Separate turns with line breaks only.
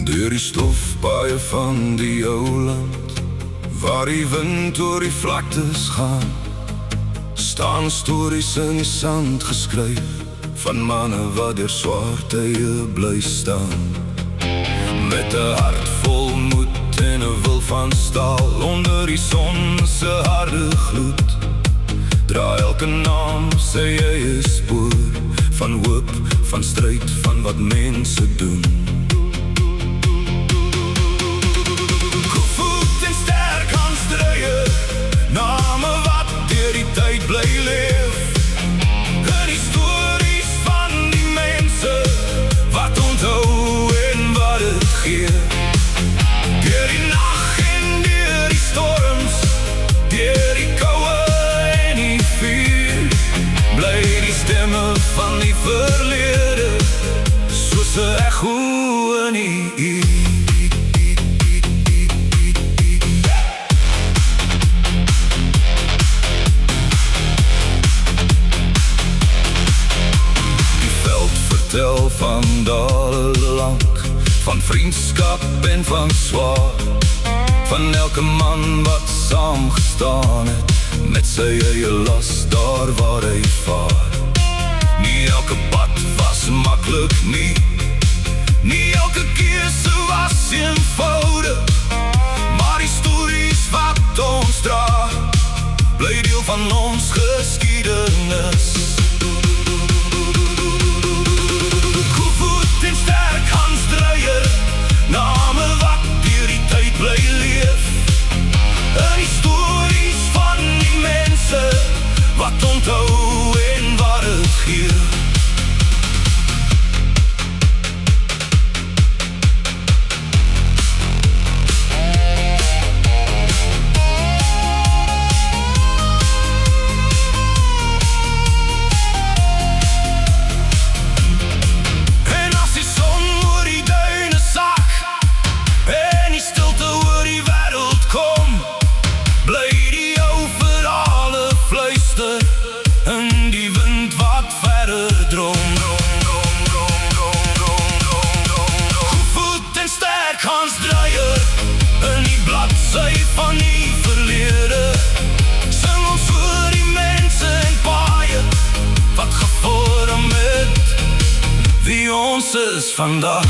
Deur die stofpaaie van die ou land, waar die wind oor die vlaktes gaan, staan stories in die sand geskryf, van manne wat deur swaar tye bly staan. Met 'n hart vol moed en 'n wil van staal, onder die son se harde gloed, dra elke naam sy eie spoor, van hoop, van stryd, van wat mense doen. Koevoet en sterk handstryder, name wat deur die tyd bly leef, in die stories van die mense, wat onthou en wat het gee. Deur die nag en deur die storms, deur die koue en die vuur, bly die stemme van die verlede, soos 'n echo in die uur. Vertel van dalenlang, van vriendskap en van swaar, van elke man wat saam gestaan het, met sy eie las daar waar hy vaar. Nie elke pad was maklik nie, nie elke keuse was eenvoudig, maar die stories wat ons dra, bly deel van ons geskiedenis. En sterk handstryder, name wat deur die tyd bly leef, in die stories van die mense, wat onthou en wat het gee. En die wind wat verder droom, Koevoet en sterk handstryder, in die bladsy van die verlede, sing ons voor die mense en paaie, wat gevorm het wie ons is vandag.